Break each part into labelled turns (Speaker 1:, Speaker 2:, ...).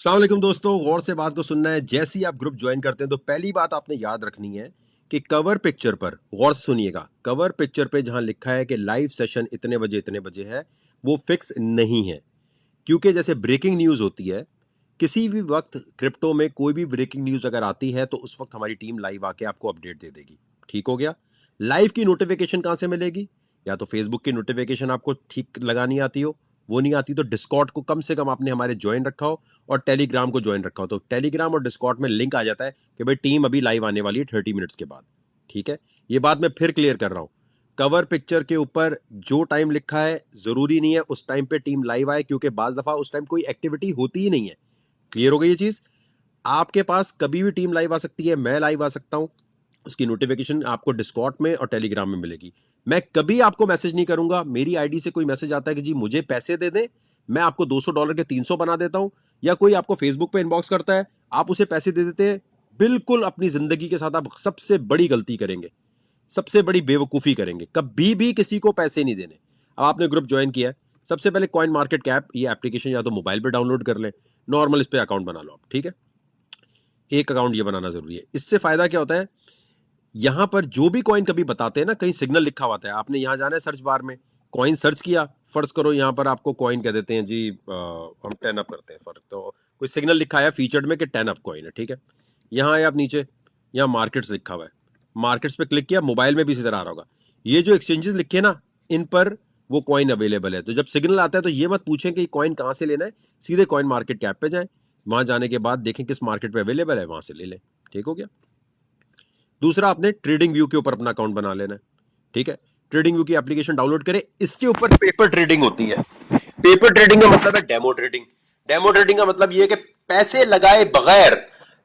Speaker 1: अस्सलाम वालेकुम दोस्तों, गौर से बात को सुनना है। जैसे ही आप ग्रुप ज्वाइन करते हैं तो पहली बात आपने याद रखनी है कि कवर पिक्चर पर गौर से सुनिएगा। कवर पिक्चर पे जहां लिखा है कि लाइव सेशन इतने बजे है, वो फिक्स नहीं है। क्योंकि जैसे ब्रेकिंग न्यूज होती है, किसी भी वक्त क्रिप्टो में कोई भी ब्रेकिंग न्यूज अगर आती है तो उस वक्त हमारी टीम लाइव आके आपको अपडेट दे देगी। ठीक हो गया। लाइव की नोटिफिकेशन कहां से मिलेगी? या तो फेसबुक की नोटिफिकेशन आपको ठीक लगानी आती हो, वो नहीं आती तो डिस्कॉर्ड को कम से कम आपने हमारे ज्वाइन रखा हो और टेलीग्राम को ज्वाइन रखा हो, तो टेलीग्राम और डिस्कॉर्ड में लिंक आ जाता है कि भाई टीम अभी लाइव आने वाली है 30 मिनट्स के बाद। ठीक है, ये बात मैं फिर क्लियर कर रहा हूं। कवर पिक्चर के ऊपर जो टाइम लिखा है जरूरी नहीं है उस टाइम पे टीम लाइव आए, क्योंकि बाज दफा उस टाइम कोई एक्टिविटी होती ही नहीं है। क्लियर हो गई ये चीज? आपके पास कभी भी टीम लाइव आ सकती है, मैं लाइव आ सकता हूं। उसकी नोटिफिकेशन आपको डिस्कॉर्ड में और टेलीग्राम में मिलेगी। मैं कभी आपको मैसेज नहीं करूंगा। मेरी आईडी से कोई मैसेज आता है कि जी मुझे पैसे दे दें, मैं आपको $200 के 300 बना देता हूं, या कोई आपको फेसबुक पे इनबॉक्स करता है, आप उसे पैसे दे देते हैं, बिल्कुल अपनी जिंदगी के साथ आप सबसे बड़ी गलती करेंगे, सबसे बड़ी बेवकूफी करेंगे। कभी भी किसी को पैसे नहीं देने। अब आपने ग्रुप ज्वाइन किया है, सबसे पहले कॉइन मार्केट कैप ये एप्लीकेशन या तो मोबाइल पे डाउनलोड कर लें, नॉर्मल इस पे अकाउंट बना लो आप। ठीक है, एक अकाउंट ये बनाना जरूरी है। इससे फायदा क्या होता है, यहां पर जो भी कॉइन कभी बताते हैं ना, कहीं सिग्नल लिखा हुआ है, आपने यहां जाना है सर्च बार में, कॉइन सर्च किया, फर्ज करो यहां पर आपको कॉइन कह देते हैं जी हम 10 अप करते हैं फर्क, तो कोई सिग्नल लिखा है फीचर्ड में कि 10 अप कॉइन है। ठीक है, यहां आए आप नीचे, यहां मार्केट्स लिखा हुआ है, मार्केट्स पे क्लिक किया, मोबाइल में भी इसी तरह आ रहा होगा। ये जो एक्सचेंजेस लिखे ना, इन पर वो कॉइन अवेलेबल है। तो जब सिग्नल आता है तो ये मत पूछें कि कॉइन कहां से लेना है, सीधे कॉइन मार्केट कैप पे जाएं, वहां जाने के बाद देखें किस मार्केट पे अवेलेबल है, वहां से ले लें। ठीक हो गया। दूसरा, आपने ट्रेडिंग व्यू के ऊपर अपना अकाउंट बना लेना है। ठीक है, ट्रेडिंग व्यू की एप्लीकेशन डाउनलोड करें। इसके ऊपर पेपर ट्रेडिंग होती है। पेपर ट्रेडिंग का मतलब है डेमो ट्रेडिंग। डेमो ट्रेडिंग का मतलब यह है कि पैसे लगाए बगैर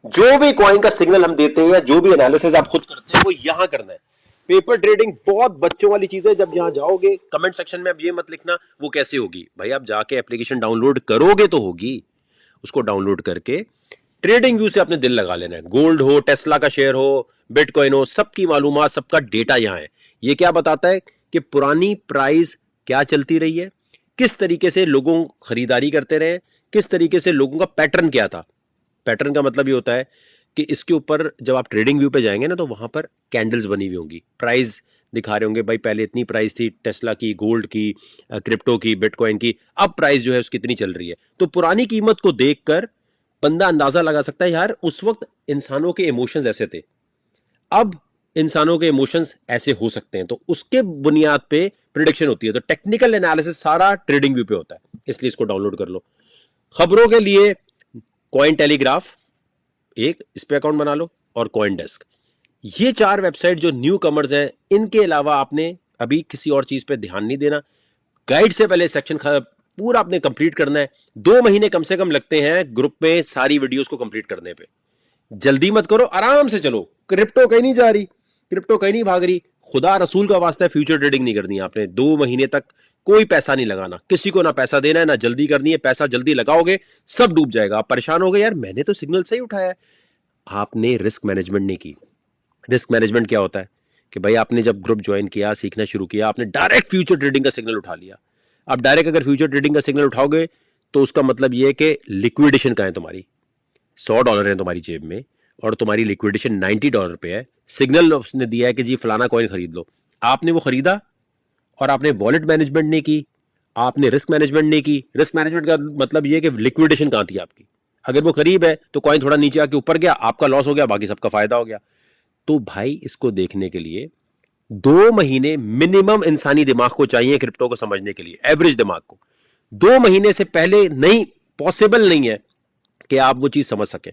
Speaker 1: जो भी कॉइन का सिग्नल हम देते हैं या जो भी एनालिसिस आप खुद करते हैं वो यहां करना है। पेपर ट्रेडिंग बहुत बच्चों वाली चीज है। जब यहां जाओगे कमेंट सेक्शन में अब ये मत लिखना वो कैसे होगी, भाई आप जाके एप्लीकेशन डाउनलोड करोगे तो होगी। उसको डाउनलोड करके ट्रेडिंग व्यू से अपने दिल लगा लेना है। गोल्ड हो, टेस्ला का शेयर हो, बिटकॉइन हो, सबकी मालूमात, सबका डेटा यहां है। ये क्या बताता है कि पुरानी प्राइस क्या चलती रही है, किस तरीके से लोगों खरीदारी करते रहे, किस तरीके से लोगों का पैटर्न क्या था। पैटर्न का मतलब ये होता है कि इसके ऊपर जब आप ट्रेडिंग व्यू पे जाएंगे ना तो वहां पर कैंडल्स बनी हुई होंगी, प्राइस दिखा रहे होंगे, भाई पहले इतनी प्राइस थी टेस्ला की, गोल्ड की, क्रिप्टो की, बिटकॉइन की, अब प्राइस जो है उसकी इतनी चल रही है। तो पुरानी कीमत को देखकर बंदा अंदाजा लगा सकता है यार उस वक्त इंसानों के इमोशंस ऐसे थे, अब इंसानों के इमोशंस ऐसे हो सकते हैं, तो उसके बुनियाद पे प्रिडिक्शन होती है। तो टेक्निकल एनालिसिस सारा ट्रेडिंग व्यू पे होता है, इसलिए इसको डाउनलोड कर लो। खबरों के लिए कॉइन टेलीग्राफ एक, इस पे अकाउंट बना लो, और कॉइन डेस्क। ये 4 वेबसाइट जो न्यू कमर्स हैं, इनके अलावा आपने अभी किसी और चीज पे ध्यान नहीं देना। गाइड से पहले सेक्शन पूरा आपने कंप्लीट करना है। 2 महीने कम से कम लगते हैं ग्रुप में सारी वीडियोस को कंप्लीट करने पे। जल्दी मत करो, आराम से चलो। क्रिप्टो कहीं नहीं जा रही, क्रिप्टो कहीं नहीं भाग रही। खुदा रसूल का वास्ता है, फ्यूचर ट्रेडिंग नहीं करनी है आपने। 2 महीने तक कोई पैसा नहीं लगाना, किसी को ना पैसा देना है ना जल्दी करनी है। पैसा जल्दी लगाओगे सब डूब जाएगा। आप परेशान हो गए, यार मैंने तो सिग्नल सही उठाया है। आपने रिस्क मैनेजमेंट नहीं की। रिस्क मैनेजमेंट क्या होता है कि भाई आपने जब ग्रुप ज्वाइन किया, सीखना शुरू किया, आपने डायरेक्ट फ्यूचर ट्रेडिंग का सिग्नल उठा लिया। आप डायरेक्ट अगर फ्यूचर ट्रेडिंग का सिग्नल उठाओगे तो उसका मतलब यह है कि लिक्विडेशन का है, तुम्हारी $100 है तुम्हारी जेब में और तुम्हारी लिक्विडेशन $90 पे है। सिग्नल उसने दिया है कि जी फलाना कॉइन खरीद लो, आपने वो खरीदा और आपने वॉलेट मैनेजमेंट नहीं की, आपने रिस्क मैनेजमेंट नहीं की। रिस्क मैनेजमेंट का मतलब यह है कि लिक्विडेशन कहां थी आपकी। अगर वो करीब है तो कॉइन थोड़ा नीचे आके ऊपर गया, आपका लॉस हो गया, बाकी सबका फायदा हो गया। तो भाई इसको देखने के लिए 2 महीने मिनिमम इंसानी दिमाग को चाहिए क्रिप्टो को समझने के लिए, एवरेज दिमाग को। 2 महीने से पहले नहीं, पॉसिबल नहीं है कि आप वो चीज समझ सके।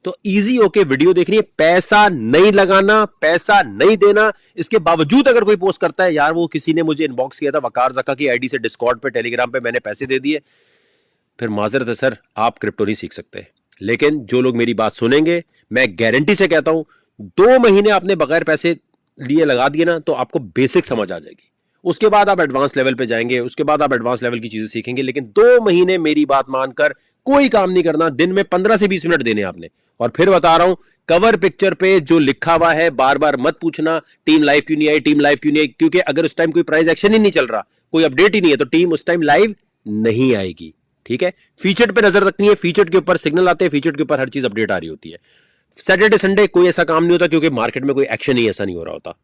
Speaker 1: तो इजी होके वीडियो देखनी है, पैसा नहीं लगाना, पैसा नहीं देना। इसके बावजूद अगर कोई पोस्ट करता है यार वो किसी ने मुझे इनबॉक्स किया था वकार जका की आईडी से डिस्कॉर्ड पे, टेलीग्राम पे, मैंने पैसे दे दिए, फिर माजरत है सर, आप क्रिप्टो नहीं सीख सकते। लेकिन जो लोग मेरी बात सुनेंगे, मैं गारंटी से कहता हूं 2 महीने आपने बगैर पैसे लिए लगा दिए ना तो आपको बेसिक समझ आ जाएगी। उसके बाद आप एडवांस लेवल पे जाएंगे, उसके बाद आप एडवांस लेवल की चीजें सीखेंगे। लेकिन 2 महीने मेरी बात मानकर कोई काम नहीं करना। दिन में 15 से 20 मिनट देने आपने। और फिर बता रहा हूं, कवर पिक्चर पे जो लिखा हुआ है बार बार मत पूछना टीम लाइव क्यों नहीं आई, टीम लाइव क्यों नहीं आई, क्योंकि अगर उस टाइम कोई प्राइस एक्शन ही नहीं चल रहा, कोई अपडेट ही नहीं है, तो टीम उस टाइम लाइव नहीं आएगी। ठीक है, फीचर्ड पे नजर रखनी है, फीचर्ड के ऊपर सिग्नल आते हैं, फीचर्ड के ऊपर हर चीज अपडेट आ रही होती है। सैटरडे संडे कोई ऐसा काम नहीं होता क्योंकि मार्केट में कोई एक्शन ही ऐसा नहीं हो रहा होता।